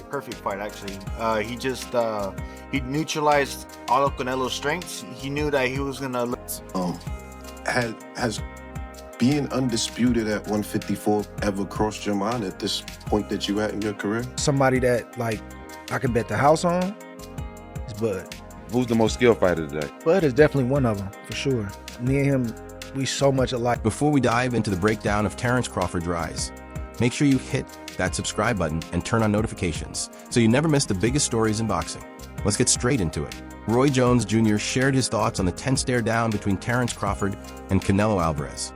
Perfect fight, actually. He neutralized all of Canelo's strengths. He knew that he was gonna. Has being undisputed at 154 ever crossed your mind at this point that you at in your career? Somebody that like I can bet the house on is Bud. Who's the most skilled fighter today? Bud is definitely one of them, for sure. Me and him, we so much alike. Before we dive into the breakdown of Terence Crawford's rise, make sure you hit that subscribe button and turn on notifications so you never miss the biggest stories in boxing. Let's get straight into it. Roy Jones Jr. shared his thoughts on the tense stare down between Terence Crawford and Canelo Alvarez,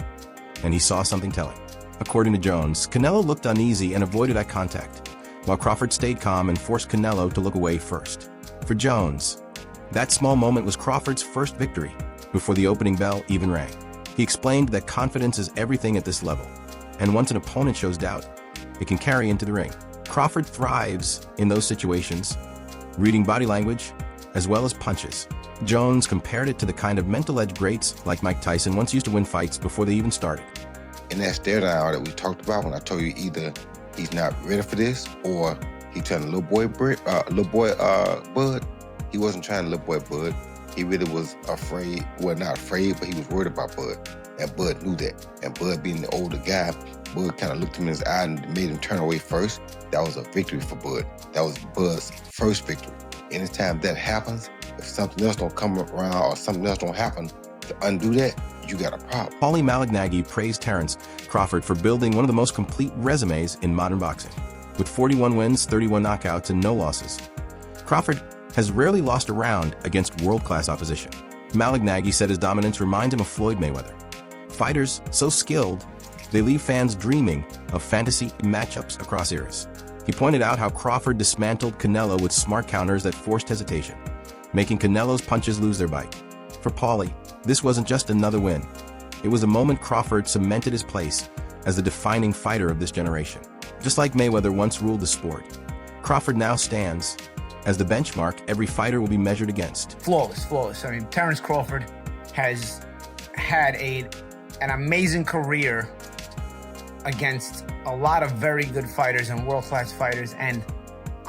and he saw something telling. According to Jones, Canelo looked uneasy and avoided eye contact, while Crawford stayed calm and forced Canelo to look away first. For Jones, that small moment was Crawford's first victory before the opening bell even rang. He explained that confidence is everything at this level, and once an opponent shows doubt, it can carry into the ring. Crawford thrives in those situations, reading body language as well as punches. Jones compared it to the kind of mental edge greats like Mike Tyson once used to win fights before they even started. And that stare down that we talked about when I told you either he's not ready for this or he trying to little boy Bud. He wasn't trying to little boy Bud. He really was afraid, well, not afraid, but he was worried about Bud. And Bud knew that. And Bud being the older guy, Bud kind of looked him in his eye and made him turn away first. That was a victory for Bud. That was Bud's first victory. Anytime that happens, if something else don't come around or something else don't happen to undo that, you got a problem. Paulie Malignaggi praised Terence Crawford for building one of the most complete resumes in modern boxing. With 41 wins, 31 knockouts, and no losses, Crawford has rarely lost a round against world-class opposition. Malignaggi said his dominance reminds him of Floyd Mayweather. Fighters so skilled, they leave fans dreaming of fantasy matchups across eras. He pointed out how Crawford dismantled Canelo with smart counters that forced hesitation, making Canelo's punches lose their bite. For Paulie, this wasn't just another win. It was a moment Crawford cemented his place as the defining fighter of this generation. Just like Mayweather once ruled the sport, Crawford now stands as the benchmark every fighter will be measured against. Flawless. I mean, Terence Crawford has had an amazing career against a lot of very good fighters and world-class fighters, and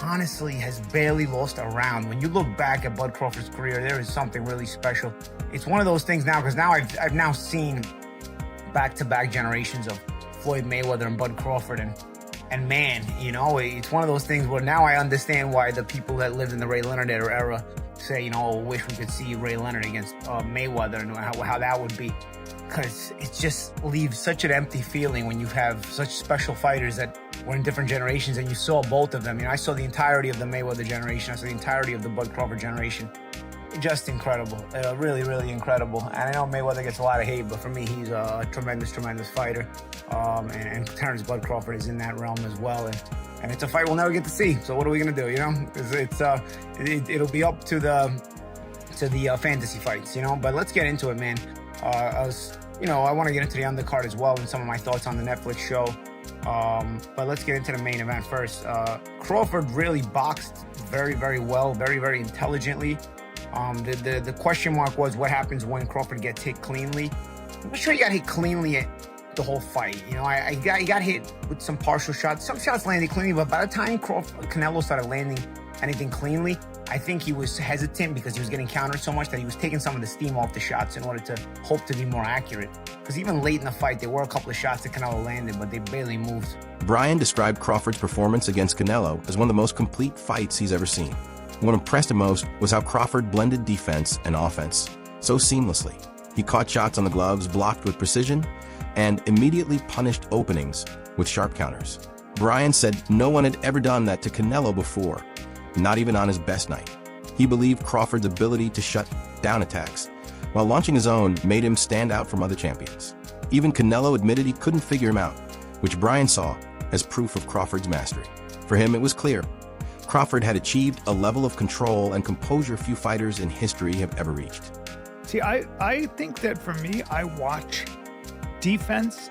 honestly has barely lost a round. When you look back at Bud Crawford's career, there is something really special. It's one of those things now, because now I've now seen back-to-back generations of Floyd Mayweather and Bud Crawford, and man, you know, it's one of those things where now I understand why the people that lived in the Ray Leonard era say, you know, wish we could see Ray Leonard against Mayweather and how that would be. Because it just leaves such an empty feeling when you have such special fighters that were in different generations, and you saw both of them. You know, I saw the entirety of the Mayweather generation. I saw the entirety of the Bud Crawford generation. Just incredible. Really, really incredible. And I know Mayweather gets a lot of hate, but for me, he's a tremendous fighter. And Terence Bud Crawford is in that realm as well. And it's a fight we'll never get to see. So what are we going to do, you know? It'll be up to the fantasy fights, you know? But let's get into it, man. I want to get into the undercard as well and some of my thoughts on the Netflix show. But let's get into the main event first. Crawford really boxed very, very well, very, very intelligently. The question mark was what happens when Crawford gets hit cleanly. I'm not sure he got hit cleanly the whole fight. You know, he got hit with some partial shots. Some shots landed cleanly, but by the time Canelo started landing anything cleanly, I think he was hesitant because he was getting countered so much that he was taking some of the steam off the shots in order to hope to be more accurate. Because even late in the fight, there were a couple of shots that Canelo landed, but they barely moved. Bryan described Crawford's performance against Canelo as one of the most complete fights he's ever seen. What impressed him most was how Crawford blended defense and offense so seamlessly. He caught shots on the gloves, blocked with precision, and immediately punished openings with sharp counters. Bryan said no one had ever done that to Canelo before, not even on his best night. He believed Crawford's ability to shut down attacks while launching his own made him stand out from other champions. Even Canelo admitted he couldn't figure him out, which Bryan saw as proof of Crawford's mastery. For him, it was clear Crawford had achieved a level of control and composure few fighters in history have ever reached. See, I think that for me, I watch defense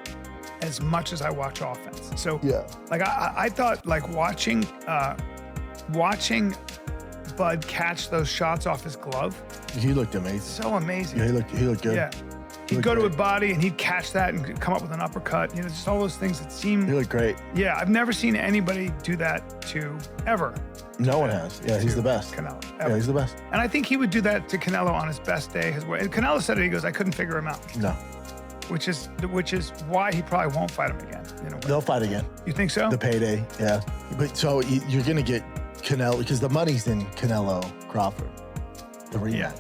as much as I watch offense. So, yeah, like I thought, like watching Bud catch those shots off his glove. He looked amazing. So amazing. Yeah, he looked good. Yeah. He'd go to a body and he'd catch that and come up with an uppercut. You know, just all those things that seem. He looked great. Yeah, I've never seen anybody do that to ever. No one has. Yeah, he's the best. Canelo. Yeah, he's the best. And I think he would do that to Canelo on his best day. And Canelo said it. He goes, "I couldn't figure him out." No. Which is why he probably won't fight him again. You know. They'll fight again. You think so? The payday, yeah. But so you're gonna get Canelo because the money's in Canelo Crawford, the rematch. Yeah.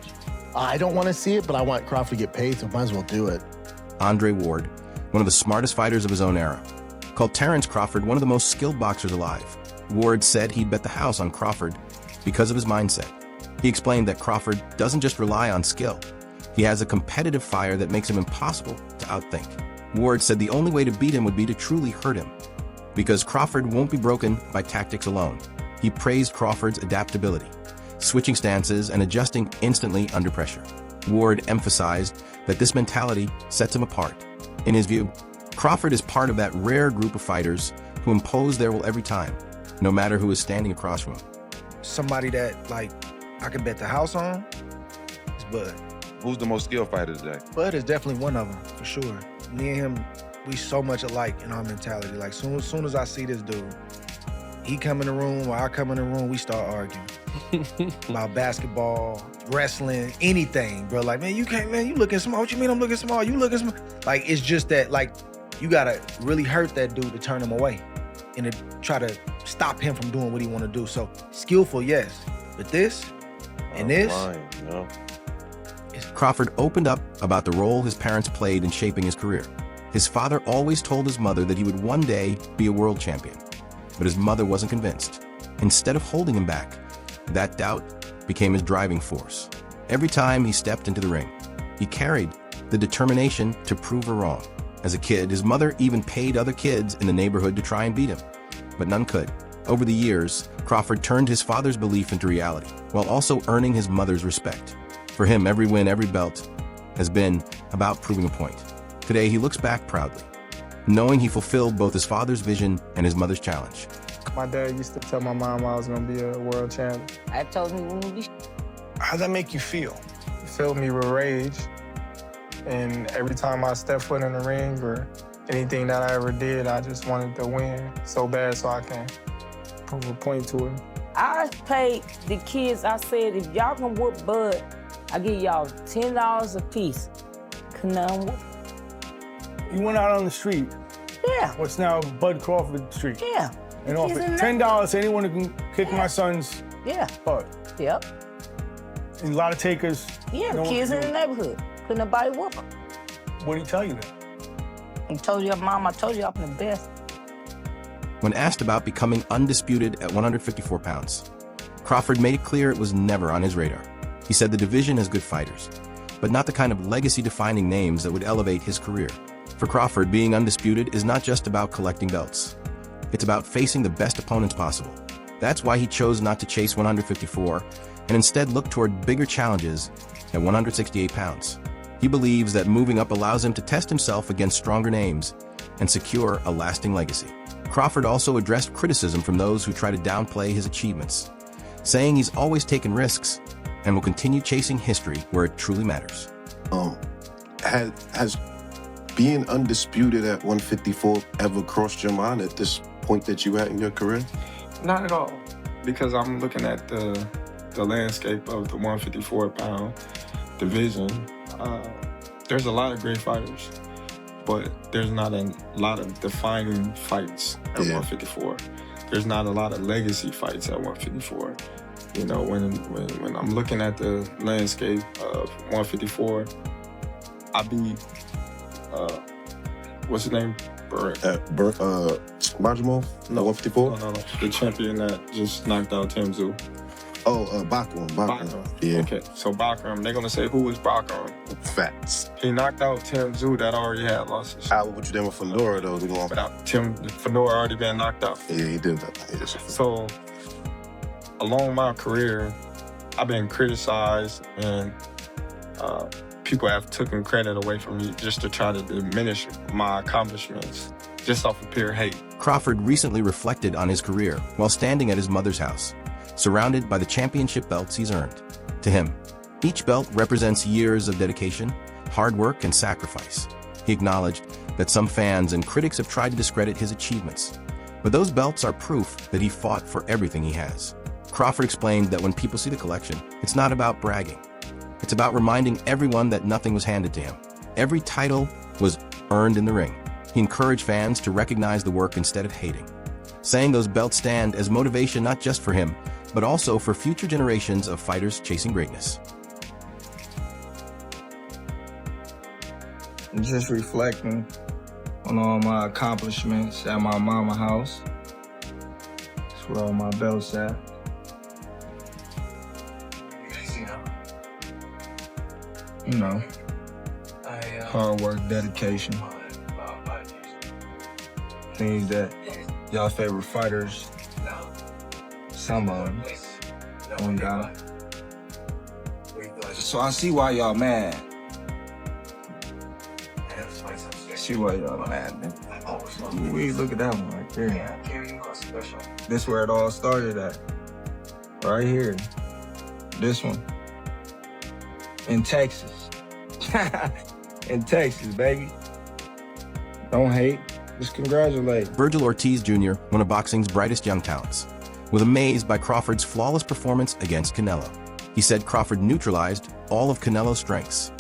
I don't want to see it, but I want Crawford to get paid, so might as well do it. Andre Ward, one of the smartest fighters of his own era, called Terence Crawford one of the most skilled boxers alive. Ward said he'd bet the house on Crawford because of his mindset. He explained that Crawford doesn't just rely on skill. He has a competitive fire that makes him impossible to outthink. Ward said the only way to beat him would be to truly hurt him, because Crawford won't be broken by tactics alone. He praised Crawford's adaptability, switching stances and adjusting instantly under pressure. Ward emphasized that this mentality sets him apart. In his view, Crawford is part of that rare group of fighters who impose their will every time, no matter who is standing across from him. Somebody that, like, I could bet the house on is Bud. Who's the most skilled fighter today? Bud is definitely one of them, for sure. Me and him, we so much alike in our mentality. Like, soon as I see this dude, he come in the room or I come in the room, we start arguing about basketball, wrestling, anything, bro. Like, man, you can't, man, you looking small. What you mean I'm looking small? You looking small. Like, it's just that, like, you gotta really hurt that dude to turn him away and to try to stop him from doing what he want to do. So, skillful, yes. But this and this. Crawford opened up about the role his parents played in shaping his career. His father always told his mother that he would one day be a world champion, but his mother wasn't convinced. Instead of holding him back, that doubt became his driving force. Every time he stepped into the ring, he carried the determination to prove her wrong. As a kid, his mother even paid other kids in the neighborhood to try and beat him, but none could. Over the years, Crawford turned his father's belief into reality, while also earning his mother's respect. For him, every win, every belt has been about proving a point. Today, he looks back proudly, knowing he fulfilled both his father's vision and his mother's challenge. My dad used to tell my mom I was gonna be a world champion. I told him we would be. How'd that make you feel? It filled me with rage. And every time I stepped foot in the ring or anything that I ever did, I just wanted to win so bad so I can prove a point to it. I paid the kids, I said, if y'all can whoop Bud, I give y'all $10 a piece. Canelo. You went out on the street. Yeah. What's now Bud Crawford Street. Yeah. And offered $10 to anyone who can kick my son's butt. Yep. And a lot of takers. Yeah, the kids in the neighborhood. Couldn't nobody whoop them. What did he tell you then? He told you, Mom, I told you I'm the best. When asked about becoming undisputed at 154 pounds, Crawford made it clear it was never on his radar. He said the division has good fighters, but not the kind of legacy-defining names that would elevate his career. For Crawford, being undisputed is not just about collecting belts. It's about facing the best opponents possible. That's why he chose not to chase 154 and instead look toward bigger challenges at 168 pounds. He believes that moving up allows him to test himself against stronger names and secure a lasting legacy. Crawford also addressed criticism from those who try to downplay his achievements, saying he's always taken risks and will continue chasing history where it truly matters. Has being undisputed at 154 ever crossed your mind at this point that you at in your career? Not at all, because I'm looking at the landscape of the 154-pound division. There's a lot of great fighters, but there's not a lot of defining fights at 154. There's not a lot of legacy fights at 154. You know, when I'm looking at the landscape of 154, I beat, what's his name? Majimov? No, 154? No. The champion that just knocked out Tim Tszyu. Oh, Bakram. Yeah. Okay, so Bakram, they're gonna say, who is Bakram? Facts. He knocked out Tim Tszyu that already had losses. How would you done with Fedora, though? Fedora already been knocked out. Yeah, he did that. So, along my career, I've been criticized and people have taken credit away from me just to try to diminish my accomplishments just off of pure hate. Crawford recently reflected on his career while standing at his mother's house, surrounded by the championship belts he's earned. To him, each belt represents years of dedication, hard work, and sacrifice. He acknowledged that some fans and critics have tried to discredit his achievements, but those belts are proof that he fought for everything he has. Crawford explained that when people see the collection, it's not about bragging. It's about reminding everyone that nothing was handed to him. Every title was earned in the ring. He encouraged fans to recognize the work instead of hating, saying those belts stand as motivation not just for him, but also for future generations of fighters chasing greatness. Just reflecting on all my accomplishments at my mama house. That's where all my belts at. You know, hard work, dedication. Things that y'all favorite fighters, some of them, don't got. So I see why y'all mad. I see why y'all mad, man. We look at that one right there. This where it all started at. Right here. This one. In Texas. In Texas, baby. Don't hate. Just congratulate. Virgil Ortiz Jr., one of boxing's brightest young talents, was amazed by Crawford's flawless performance against Canelo. He said Crawford neutralized all of Canelo's strengths,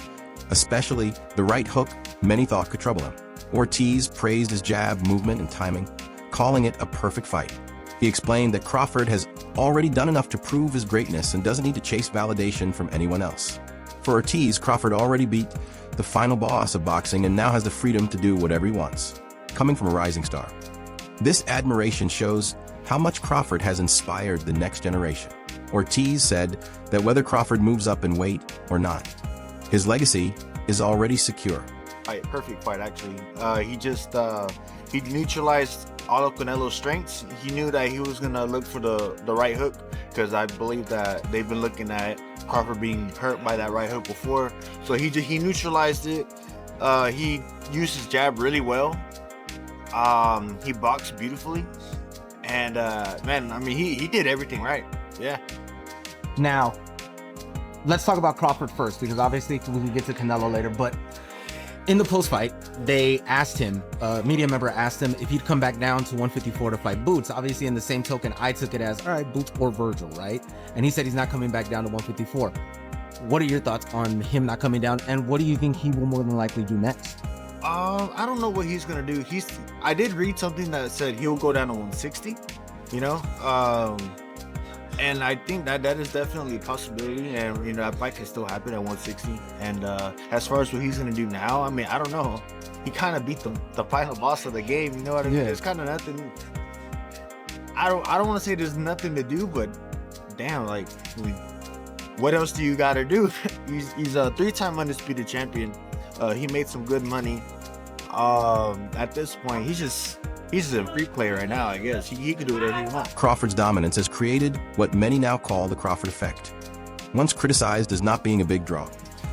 especially the right hook many thought could trouble him. Ortiz praised his jab, movement, and timing, calling it a perfect fight. He explained that Crawford has already done enough to prove his greatness and doesn't need to chase validation from anyone else. For Ortiz, Crawford already beat the final boss of boxing and now has the freedom to do whatever he wants, coming from a rising star. This admiration shows how much Crawford has inspired the next generation. Ortiz said that whether Crawford moves up in weight or not, his legacy is already secure. Perfect fight, actually. He neutralized all of Canelo's strengths. He knew that he was gonna look for the right hook, because I believe that they've been looking at Crawford being hurt by that right hook before. So he neutralized it. He used his jab really well. He boxed beautifully, and man, I mean, he did everything right. Yeah. Now, let's talk about Crawford first, because obviously we can get to Canelo later, but in the post-fight, they asked him, a media member asked him if he'd come back down to 154 to fight Boots. Obviously, in the same token, I took it as, all right, Boots or Virgil, right? And he said he's not coming back down to 154. What are your thoughts on him not coming down, and what do you think he will more than likely do next? I don't know what he's gonna do. I did read something that said he'll go down to 160, you know? And I think that is definitely a possibility, and you know, that fight can still happen at 160. And as far as what he's gonna do now, I mean, I don't know. He kind of beat the final boss of the game. You know what I mean? There's kind of nothing. I don't want to say there's nothing to do, but damn, like, I mean, what else do you got to do? He's a 3-time undisputed champion. He made some good money. At this point, he's just a free player right now, I guess. He can do whatever he wants. Crawford's dominance has created what many now call the Crawford effect. Once criticized as not being a big draw,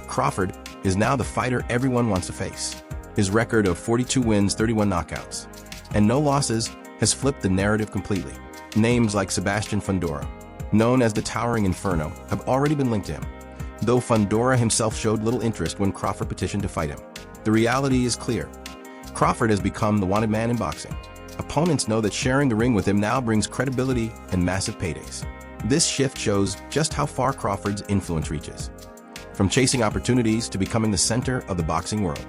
Crawford is now the fighter everyone wants to face. His record of 42 wins, 31 knockouts, and no losses has flipped the narrative completely. Names like Sebastian Fundora, known as the Towering Inferno, have already been linked to him, though Fundora himself showed little interest when Crawford petitioned to fight him. The reality is clear. Crawford has become the wanted man in boxing. Opponents know that sharing the ring with him now brings credibility and massive paydays. This shift shows just how far Crawford's influence reaches, from chasing opportunities to becoming the center of the boxing world.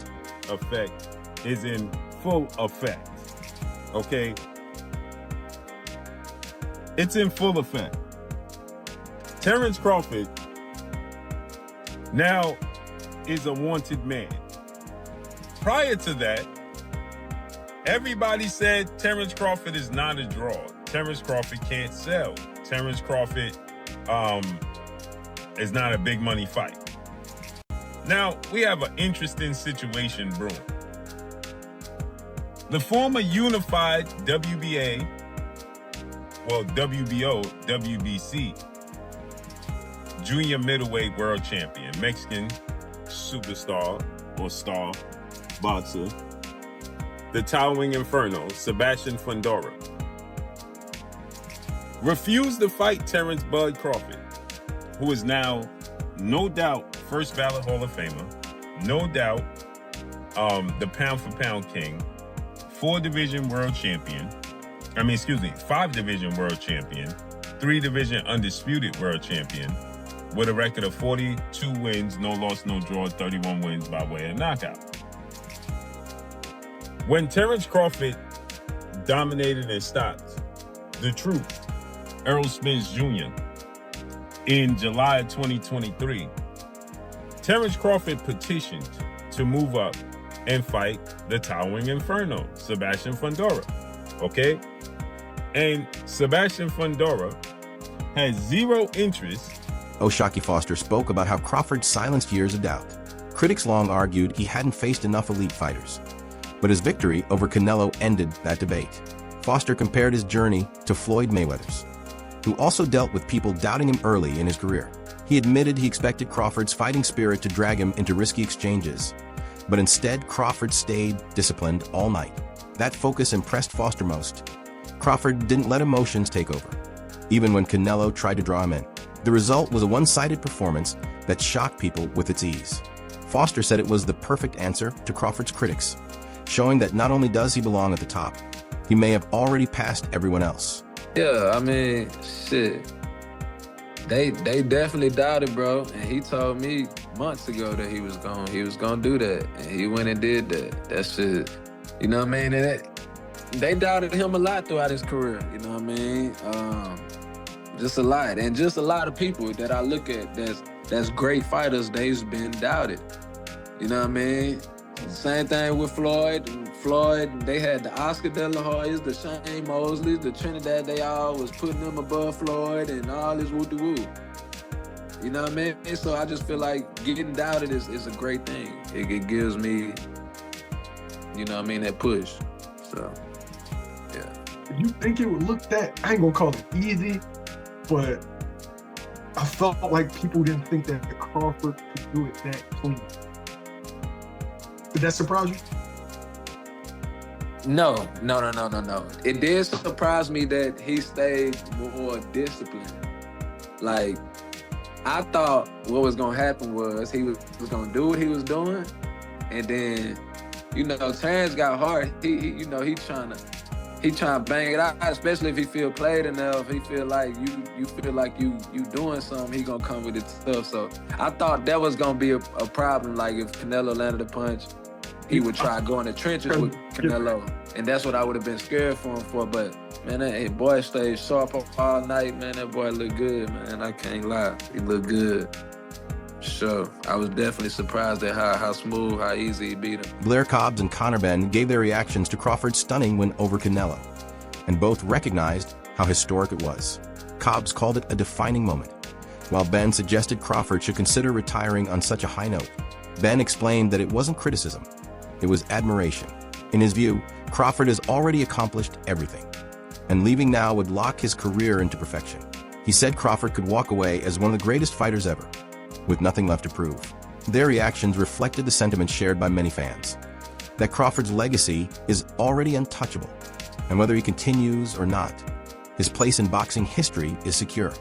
Effect is in full effect, okay? It's in full effect. Terence Crawford now is a wanted man. Prior to that, everybody said Terence Crawford is not a draw. Terence Crawford can't sell. Terence Crawford is not a big money fight. Now, we have an interesting situation brewing. The former unified WBO, WBC, junior middleweight world champion, Mexican superstar or star boxer, the Towering Inferno, Sebastian Fundora, refused to fight Terence Bud Crawford, who is now, no doubt, first ballot Hall of Famer, no doubt, the pound for pound king, 4-division world champion. 5-division world champion, 3-division undisputed world champion, with a record of 42 wins, no loss, no draw, 31 wins by way of knockout. When Terence Crawford dominated and stopped The Truth, Errol Spence Jr., in July of 2023, Terence Crawford petitioned to move up and fight the Towering Inferno, Sebastian Fundora. Okay? And Sebastian Fundora has zero interest. O'Shaquie Foster spoke about how Crawford silenced years of doubt. Critics long argued he hadn't faced enough elite fighters, but his victory over Canelo ended that debate. Foster compared his journey to Floyd Mayweather's, who also dealt with people doubting him early in his career. He admitted he expected Crawford's fighting spirit to drag him into risky exchanges, but instead Crawford stayed disciplined all night. That focus impressed Foster most. Crawford didn't let emotions take over, even when Canelo tried to draw him in. The result was a one-sided performance that shocked people with its ease. Foster said it was the perfect answer to Crawford's critics, showing that not only does he belong at the top, he may have already passed everyone else. Yeah, I mean, shit. They definitely doubted, bro. And he told me months ago that he was gonna do that. And he went and did that. That shit, you know what I mean? And they doubted him a lot throughout his career, you know what I mean? Just a lot. And just a lot of people that I look at that's great fighters, they've been doubted. You know what I mean? Same thing with Floyd. They had the Oscar De La Hoyas, the Shane Mosleys, the Trinidad, they all was putting them above Floyd and all this woo-de-woo. You know what I mean? So I just feel like getting doubted is a great thing. It gives me, you know what I mean, that push. So, yeah. You think it would look that, I ain't gonna call it easy, but I felt like people didn't think that Crawford could do it that clean. Did that surprise you? No. It did surprise me that he stayed more disciplined. Like, I thought what was gonna happen was he was gonna do what he was doing, and then, you know, Terence got hard. He trying to bang it out, especially if he feel played enough. He feel like you feel like you doing something, he gonna come with it stuff. So I thought that was gonna be a problem. Like if Canelo landed a punch, he would try to go in the trenches with Canelo. And that's what I would have been scared for him for. But man, that boy stayed sharp all night, man. That boy looked good, man. I can't lie. He looked good. Sure. I was definitely surprised at how smooth, how easy he beat him. Blair Cobbs and Conor Benn gave their reactions to Crawford's stunning win over Canelo, and both recognized how historic it was. Cobbs called it a defining moment, while Benn suggested Crawford should consider retiring on such a high note. Benn explained that it wasn't criticism, it was admiration. In his view, Crawford has already accomplished everything, and leaving now would lock his career into perfection. He said Crawford could walk away as one of the greatest fighters ever, with nothing left to prove. Their reactions reflected the sentiment shared by many fans, that Crawford's legacy is already untouchable, and whether he continues or not, his place in boxing history is secure.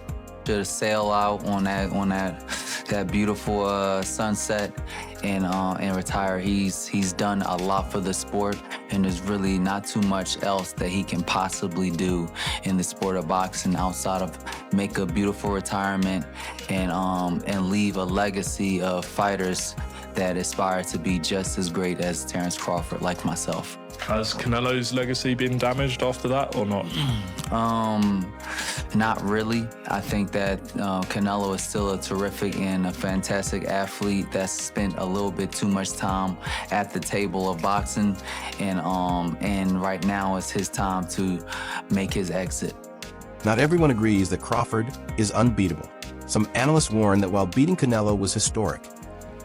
To sail out on that beautiful sunset and retire. He's done a lot for the sport, and there's really not too much else that he can possibly do in the sport of boxing outside of make a beautiful retirement and leave a legacy of fighters that aspire to be just as great as Terence Crawford, like myself. Has Canelo's legacy been damaged after that or not? Not really. I think that Canelo is still a terrific and a fantastic athlete that's spent a little bit too much time at the table of boxing, and right now is his time to make his exit. Not everyone agrees that Crawford is unbeatable. Some analysts warn that while beating Canelo was historic,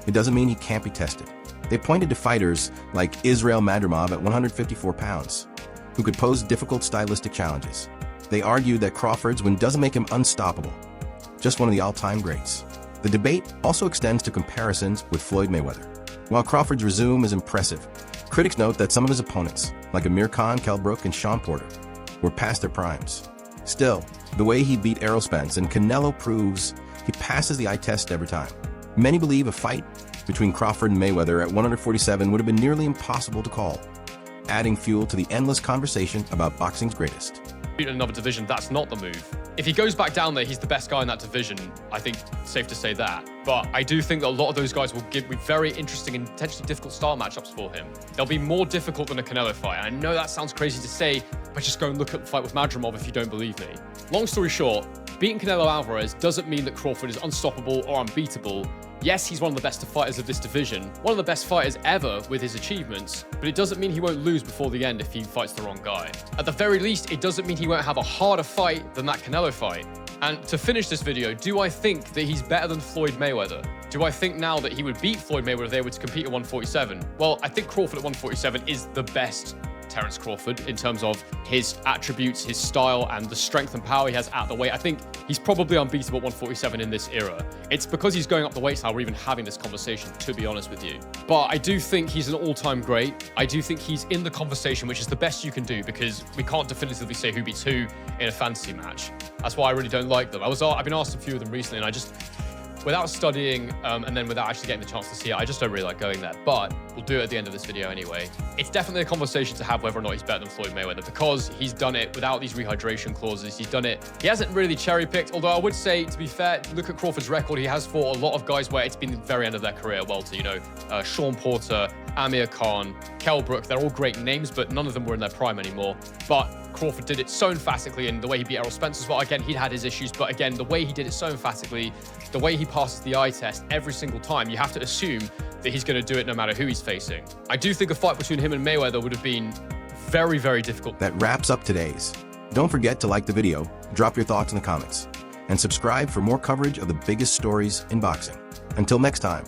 it doesn't mean he can't be tested. They pointed to fighters like Israel Madrimov at 154 pounds, who could pose difficult stylistic challenges. They argued that Crawford's win doesn't make him unstoppable, just one of the all-time greats. The debate also extends to comparisons with Floyd Mayweather. While Crawford's resume is impressive, critics note that some of his opponents, like Amir Khan, Kell Brook, and Sean Porter, were past their primes. Still, the way he beat Errol Spence and Canelo proves he passes the eye test every time. Many believe a fight between Crawford and Mayweather at 147 would have been nearly impossible to call, adding fuel to the endless conversation about boxing's greatest. In another division, that's not the move. If he goes back down there, he's the best guy in that division. I think it's safe to say that. But I do think that a lot of those guys will give me very interesting and potentially difficult style matchups for him. They'll be more difficult than a Canelo fight. And I know that sounds crazy to say, but just go and look at the fight with Madrimov if you don't believe me. Long story short, beating Canelo Alvarez doesn't mean that Crawford is unstoppable or unbeatable. Yes, he's one of the best fighters of this division, one of the best fighters ever with his achievements, but it doesn't mean he won't lose before the end if he fights the wrong guy. At the very least, it doesn't mean he won't have a harder fight than that Canelo fight. And to finish this video, do I think that he's better than Floyd Mayweather? Do I think now that he would beat Floyd Mayweather if they were to compete at 147? Well, I think Crawford at 147 is the best Terence Crawford in terms of his attributes, his style, and the strength and power he has at the weight. I think he's probably unbeatable at 147 in this era. It's because he's going up the weight style we're even having this conversation, to be honest with you. But I do think he's an all-time great. I do think he's in the conversation, which is the best you can do because we can't definitively say who beats who in a fantasy match. That's why I really don't like them. I've been asked a few of them recently, and I just, without studying and then without actually getting the chance to see it, I just don't really like going there. But we'll do it at the end of this video anyway. It's definitely a conversation to have whether or not he's better than Floyd Mayweather because he's done it without these rehydration clauses. He's done it. He hasn't really cherry-picked, although I would say, to be fair, look at Crawford's record. He has fought a lot of guys where it's been the very end of their career welter. You know, Sean Porter, Amir Khan, Kell Brook. They're all great names, but none of them were in their prime anymore. But Crawford did it so emphatically, and the way he beat Errol Spence as well. Again, he'd had his issues, but again, the way he did it so emphatically, the way he passes the eye test every single time, you have to assume that he's going to do it no matter who he's facing. I do think a fight between him and Mayweather would have been very, very difficult. That wraps up today's. Don't forget to like the video, drop your thoughts in the comments, and subscribe for more coverage of the biggest stories in boxing. Until next time.